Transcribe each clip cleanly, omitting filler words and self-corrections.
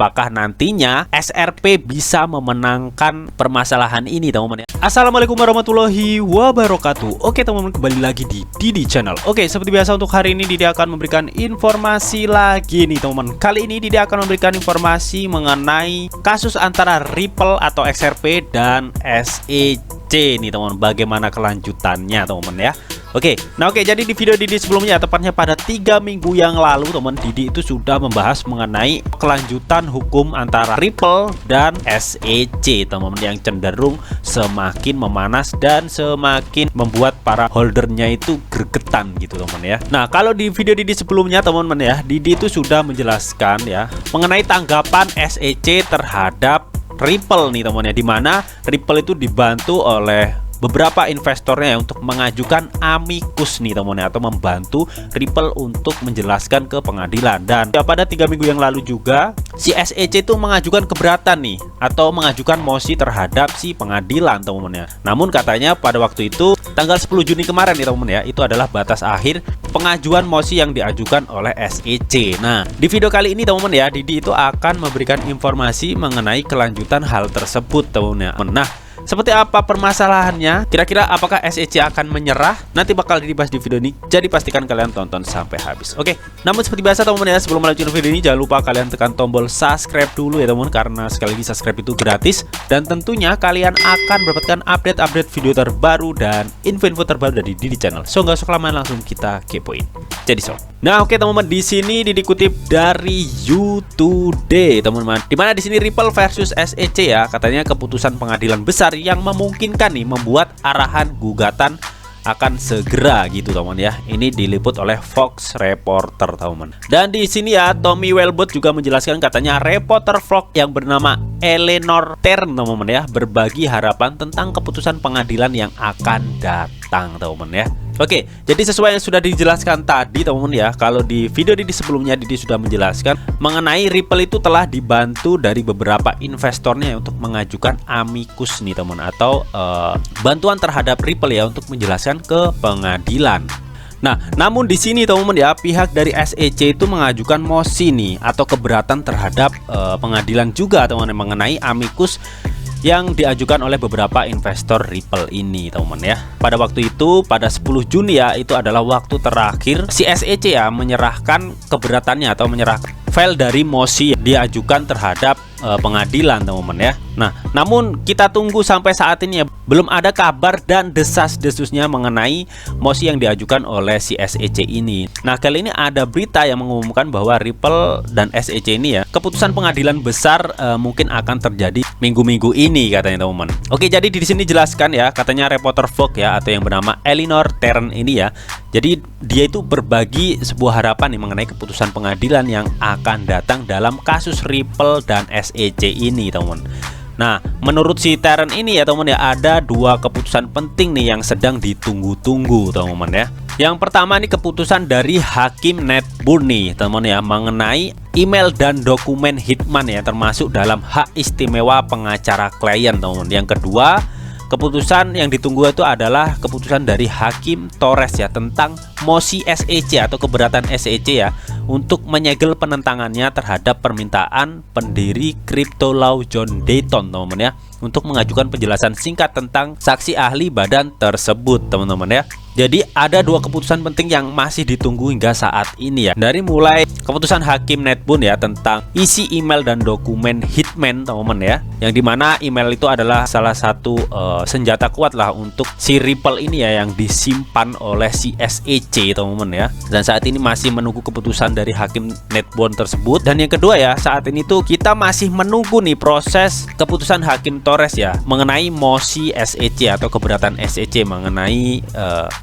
apakah nantinya SRP bisa memenangkan permasalahan ini teman-teman ya. Assalamualaikum warahmatullahi wabarakatuh. Oke teman-teman, kembali lagi di Didi Channel. Oke, seperti biasa untuk hari ini Didi akan memberikan informasi lagi nih teman-teman. Kali ini Didi akan memberikan informasi mengenai kasus antara Ripple atau XRP dan SEC nih teman-teman. Bagaimana kelanjutannya teman-teman ya. Oke, jadi di video Didi sebelumnya, tepatnya pada 3 minggu yang lalu teman, Didi itu sudah membahas mengenai kelanjutan hukum antara Ripple dan SEC teman-teman, yang cenderung semakin memanas dan semakin membuat para holdernya itu gregetan gitu teman-teman ya. Nah, kalau di video Didi sebelumnya teman-teman ya, Didi itu sudah menjelaskan ya mengenai tanggapan SEC terhadap Ripple nih teman-teman ya, dimana Ripple itu dibantu oleh beberapa investornya untuk mengajukan amicus nih teman-teman, atau membantu Ripple untuk menjelaskan ke pengadilan. Dan pada 3 minggu yang lalu juga si SEC itu mengajukan keberatan nih, atau mengajukan mosi terhadap si pengadilan teman-teman ya. Namun katanya pada waktu itu tanggal 10 Juni kemarin nih teman-teman ya, itu adalah batas akhir pengajuan mosi yang diajukan oleh SEC. Nah, di video kali ini teman-teman ya, Didi itu akan memberikan informasi mengenai kelanjutan hal tersebut teman-teman ya. Nah, seperti apa permasalahannya? Kira-kira apakah SEC akan menyerah? Nanti bakal dibahas di video ini, jadi pastikan kalian tonton sampai habis. Oke, namun seperti biasa teman-teman ya, sebelum melanjutkan video ini jangan lupa kalian tekan tombol subscribe dulu ya teman-teman, karena sekali lagi subscribe itu gratis. Dan tentunya kalian akan mendapatkan update-update video terbaru dan info-info terbaru dari Didi Channel. So nggak usah kelamaan, langsung kita kepoin. Jadi nah oke teman-teman, di sini dikutip dari U2D teman-teman, dimana di sini Ripple versus SEC ya, katanya keputusan pengadilan besar yang memungkinkan nih membuat arahan gugatan akan segera gitu teman-teman ya. Ini diliput oleh Fox Reporter teman-teman. Dan di sini ya, Tommy Welbot juga menjelaskan, katanya reporter Fox yang bernama Eleanor Tern teman-teman ya, berbagi harapan tentang keputusan pengadilan yang akan datang teman-teman ya. Oke, jadi sesuai yang sudah dijelaskan tadi teman-teman ya, kalau di video Didi sebelumnya Didi sudah menjelaskan mengenai Ripple itu telah dibantu dari beberapa investornya untuk mengajukan amicus nih teman, atau bantuan terhadap Ripple ya untuk menjelaskan ke pengadilan. Nah, namun di sini teman-teman ya, pihak dari SEC itu mengajukan mosi nih atau keberatan terhadap pengadilan juga teman-teman mengenai amicus yang diajukan oleh beberapa investor Ripple ini teman-teman ya. Pada waktu itu pada 10 Juni ya, itu adalah waktu terakhir si SEC ya menyerahkan keberatannya atau menyerahkan file dari mosi yang diajukan terhadap pengadilan teman-teman ya. Nah, namun kita tunggu sampai saat ini ya, belum ada kabar dan desas-desusnya mengenai mosi yang diajukan oleh si SEC ini. Nah, kali ini ada berita yang mengumumkan bahwa Ripple dan SEC ini ya, keputusan pengadilan besar mungkin akan terjadi minggu-minggu ini katanya teman-teman. Oke, jadi di sini jelaskan ya, katanya reporter Vogue ya, atau yang bernama Eleanor Tern ini ya. Jadi dia itu berbagi sebuah harapan nih mengenai keputusan pengadilan yang akan datang dalam kasus Ripple dan SEC ini teman-teman. Nah, menurut si Tern ini ya teman-teman ya, ada 2 keputusan penting nih yang sedang ditunggu-tunggu teman-teman ya. Yang pertama nih keputusan dari Hakim Netbourne nih teman-teman ya, mengenai email dan dokumen Hitman ya, termasuk dalam hak istimewa pengacara klien teman-teman. Yang kedua, keputusan yang ditunggu itu adalah keputusan dari Hakim Torres ya, tentang mosi SEC atau keberatan SEC ya untuk menyegel penentangannya terhadap permintaan pendiri Crypto Law John Dayton teman-teman ya, untuk mengajukan penjelasan singkat tentang saksi ahli badan tersebut teman-teman ya. Jadi ada 2 keputusan penting yang masih ditunggu hingga saat ini ya. Dari mulai keputusan Hakim Netbourne ya tentang isi email dan dokumen Hitman teman-teman ya, yang dimana email itu adalah salah satu senjata kuat lah untuk si Ripple ini ya, yang disimpan oleh si SEC teman-teman ya. Dan saat ini masih menunggu keputusan dari Hakim Netbourne tersebut. Dan yang kedua ya, saat ini tuh kita masih menunggu nih proses keputusan Hakim Torres ya mengenai mosi SEC atau keberatan SEC mengenai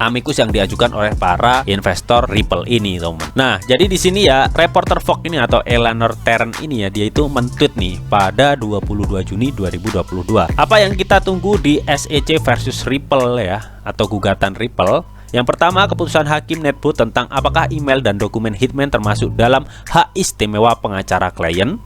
amicus yang diajukan oleh para investor Ripple ini teman-teman. Nah, jadi di sini ya, reporter Vogue ini atau Eleanor Tern ini ya, dia itu men-tweet nih pada 22 Juni 2022. Apa yang kita tunggu di SEC versus Ripple ya, atau gugatan Ripple? Yang pertama, keputusan Hakim Netbourne tentang apakah email dan dokumen Hitman termasuk dalam hak istimewa pengacara klien.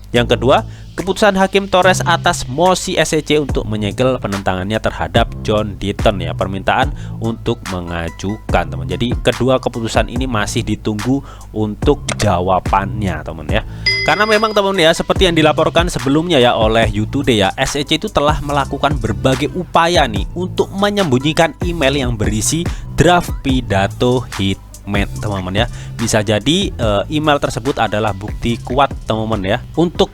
Yang kedua, keputusan Hakim Torres atas mosi SEC untuk menyegel penentangannya terhadap John Dayton ya, permintaan untuk mengajukan teman. Jadi kedua keputusan ini masih ditunggu untuk jawabannya teman ya. Karena memang teman-teman ya, seperti yang dilaporkan sebelumnya ya oleh YouToday ya, SEC itu telah melakukan berbagai upaya nih untuk menyembunyikan email yang berisi draft pidato hitman, teman-teman ya. Bisa jadi email tersebut adalah bukti kuat teman-teman ya untuk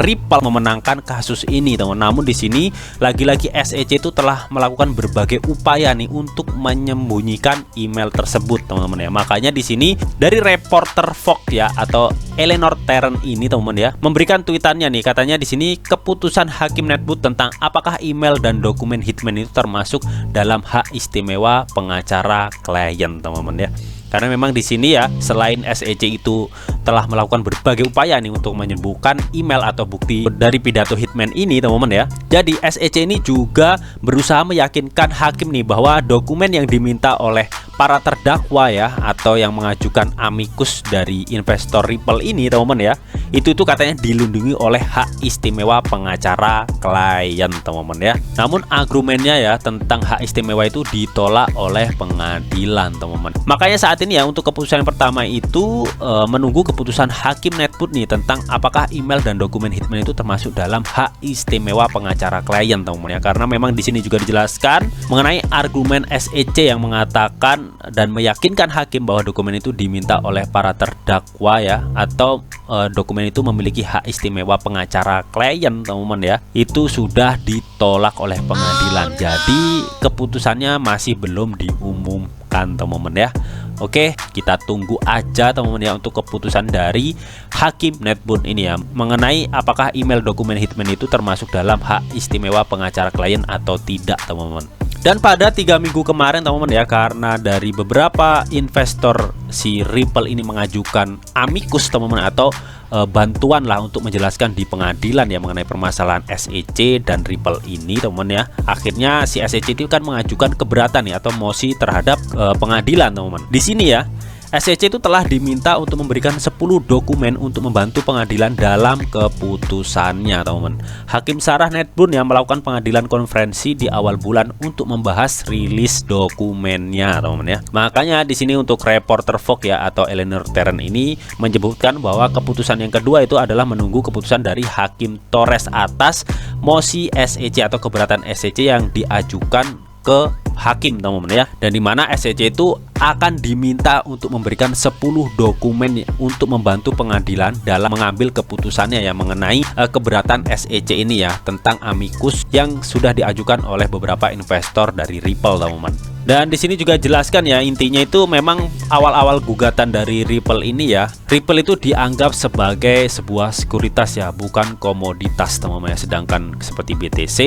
Ripple memenangkan kasus ini teman. Namun di sini lagi-lagi SEC itu telah melakukan berbagai upaya nih untuk menyembunyikan email tersebut teman-teman ya. Makanya di sini dari reporter Fox ya atau Eleanor Terren ini teman-teman ya memberikan tweetannya nih, katanya di sini keputusan Hakim Netbook tentang apakah email dan dokumen hitman itu termasuk dalam hak istimewa pengacara klien teman-teman ya. Karena memang di sini ya, selain SEC itu telah melakukan berbagai upaya nih untuk menyembuhkan email atau bukti dari pidato hitman ini teman-teman ya. Jadi SEC ini juga berusaha meyakinkan hakim nih bahwa dokumen yang diminta oleh para terdakwa ya atau yang mengajukan amicus dari investor Ripple ini teman-teman ya, itu katanya dilindungi oleh hak istimewa pengacara klien teman-teman ya. Namun argumennya ya tentang hak istimewa itu ditolak oleh pengadilan teman-teman. Makanya saat ini ya untuk keputusan yang pertama itu menunggu keputusan Hakim Netbook nih tentang apakah email dan dokumen hitman itu termasuk dalam hak istimewa pengacara klien teman-teman ya. Karena memang di sini juga dijelaskan mengenai argumen SEC yang mengatakan dan meyakinkan hakim bahwa dokumen itu diminta oleh para terdakwa ya atau dokumen itu memiliki hak istimewa pengacara klien teman-teman ya, itu sudah ditolak oleh pengadilan. Jadi keputusannya masih belum diumumkan teman-teman ya. Oke, kita tunggu aja teman-teman ya untuk keputusan dari Hakim Netbook ini ya mengenai apakah email dokumen hitman itu termasuk dalam hak istimewa pengacara klien atau tidak teman-teman. Dan pada 3 minggu kemarin teman-teman ya, karena dari beberapa investor si Ripple ini mengajukan amicus teman-teman atau bantuan lah untuk menjelaskan di pengadilan ya mengenai permasalahan SEC dan Ripple ini teman-teman ya. Akhirnya si SEC itu kan mengajukan keberatan ya atau mosi terhadap pengadilan teman-teman. Di sini ya SEC itu telah diminta untuk memberikan 10 dokumen untuk membantu pengadilan dalam keputusannya teman-teman. Hakim Sarah Netbook yang melakukan pengadilan konferensi di awal bulan untuk membahas rilis dokumennya teman-teman ya. Makanya di sini untuk reporter Fox ya atau Eleanor Terren ini menyebutkan bahwa keputusan yang kedua itu adalah menunggu keputusan dari Hakim Torres atas mosi SEC atau keberatan SEC yang diajukan ke hakim teman-teman ya, dan dimana SEC itu akan diminta untuk memberikan 10 dokumen untuk membantu pengadilan dalam mengambil keputusannya ya mengenai keberatan SEC ini ya tentang amicus yang sudah diajukan oleh beberapa investor dari Ripple teman-teman. Dan di sini juga jelaskan ya, intinya itu memang awal-awal gugatan dari Ripple ini ya, Ripple itu dianggap sebagai sebuah sekuritas ya, bukan komoditas teman-teman ya. Sedangkan seperti BTC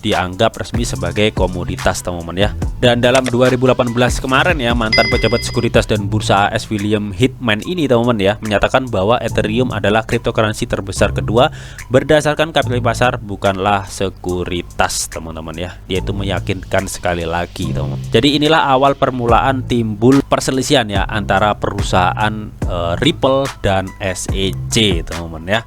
dianggap resmi sebagai komoditas teman-teman ya. Dan dalam 2018 kemarin ya, mantan pejabat sekuritas dan bursa AS William Hitman ini teman-teman ya menyatakan bahwa Ethereum adalah cryptocurrency terbesar kedua berdasarkan kapitalisasi pasar, bukanlah sekuritas teman-teman ya. Dia itu meyakinkan sekali lagi teman-teman. Jadi inilah awal permulaan timbul perselisihan ya antara perusahaan Ripple dan SEC teman-teman ya.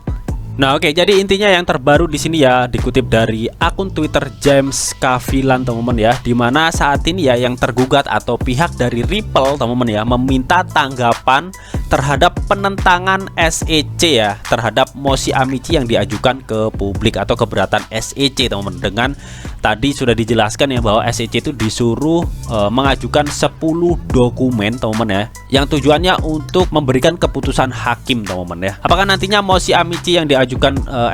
Nah oke, jadi intinya yang terbaru di sini ya dikutip dari akun Twitter James Cavillan teman-teman ya, dimana saat ini ya yang tergugat atau pihak dari Ripple teman-teman ya meminta tanggapan terhadap penentangan SEC ya terhadap mosi amici yang diajukan ke publik atau keberatan SEC teman-teman. Dengan tadi sudah dijelaskan ya bahwa SEC itu disuruh mengajukan 10 dokumen teman-teman ya yang tujuannya untuk memberikan keputusan hakim teman-teman ya. Apakah nantinya mosi amici yang diajukan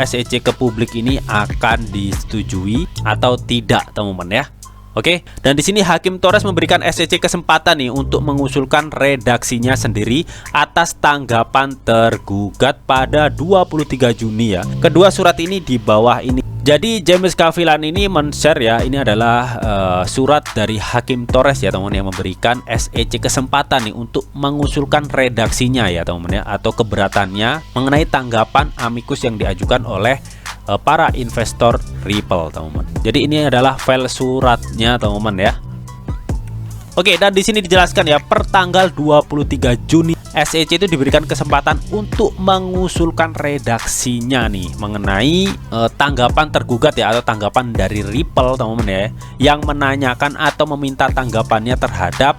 SEC ke publik ini akan disetujui atau tidak teman-teman ya. Oke, dan di sini Hakim Torres memberikan SEC kesempatan nih untuk mengusulkan redaksinya sendiri atas tanggapan tergugat pada 23 Juni ya. Kedua surat ini di bawah ini. Jadi James Cavillan ini men-share ya, ini adalah surat dari Hakim Torres ya teman-teman yang memberikan SEC kesempatan nih untuk mengusulkan redaksinya ya teman-teman ya atau keberatannya mengenai tanggapan amicus yang diajukan oleh para investor Ripple teman-teman. Jadi ini adalah file suratnya teman-teman ya. Oke, dan di sini dijelaskan ya per tanggal 23 Juni SEC itu diberikan kesempatan untuk mengusulkan redaksinya nih mengenai tanggapan tergugat ya atau tanggapan dari Ripple teman-teman ya yang menanyakan atau meminta tanggapannya terhadap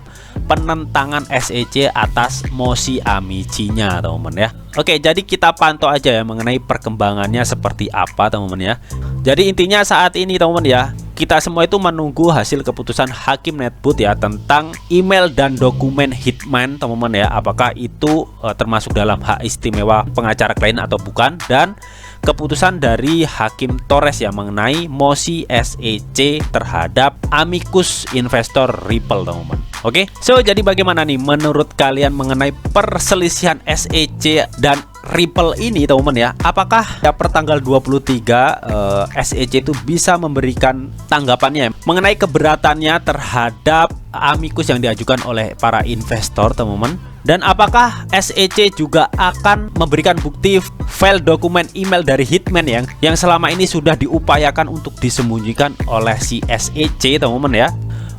penentangan SEC atas mosi Amici-nya teman-teman ya. Oke, jadi kita pantau aja ya mengenai perkembangannya seperti apa teman-teman ya. Jadi intinya saat ini teman-teman ya, kita semua itu menunggu hasil keputusan Hakim Netboot ya tentang email dan dokumen Hitman teman-teman ya. Apakah itu termasuk dalam hak istimewa pengacara klien atau bukan, dan keputusan dari Hakim Torres ya mengenai mosi SEC terhadap amicus investor Ripple teman-teman. Oke, so jadi bagaimana nih menurut kalian mengenai perselisihan SEC dan Ripple ini teman-teman ya? Apakah ya per tanggal 23 SEC itu bisa memberikan tanggapannya mengenai keberatannya terhadap amicus yang diajukan oleh para investor teman-teman? Dan apakah SEC juga akan memberikan bukti file dokumen email dari Hitman yang selama ini sudah diupayakan untuk disembunyikan oleh si SEC teman-teman ya?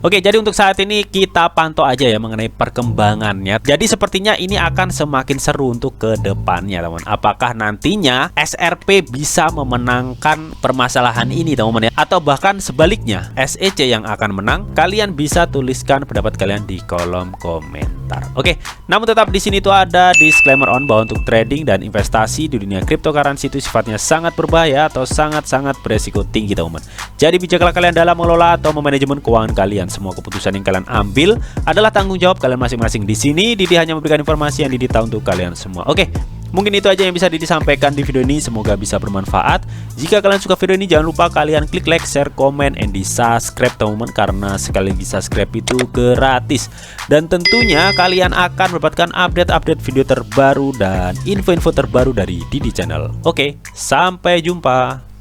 Oke, jadi untuk saat ini kita pantau aja ya mengenai perkembangannya. Jadi sepertinya ini akan semakin seru untuk ke depannya, teman. Apakah nantinya SRP bisa memenangkan permasalahan ini, teman-teman ya? Atau bahkan sebaliknya, SEC yang akan menang? Kalian bisa tuliskan pendapat kalian di kolom komentar. Oke, namun tetap di sini tuh ada disclaimer on bahwa untuk trading dan investasi di dunia cryptocurrency itu sifatnya sangat berbahaya atau sangat-sangat beresiko tinggi, teman-teman. Jadi bijaklah kalian dalam mengelola atau memanajemen keuangan kalian. Semua keputusan yang kalian ambil adalah tanggung jawab kalian masing-masing. Di sini Didi hanya memberikan informasi yang Didi tahu untuk kalian semua. Oke, mungkin itu aja yang bisa Didi sampaikan di video ini. Semoga bisa bermanfaat. Jika kalian suka video ini, jangan lupa kalian klik like, share, komen, and di subscribe teman-teman, karena sekali lagi subscribe itu gratis. Dan tentunya kalian akan mendapatkan update-update video terbaru dan info-info terbaru dari Didi Channel. Oke, sampai jumpa.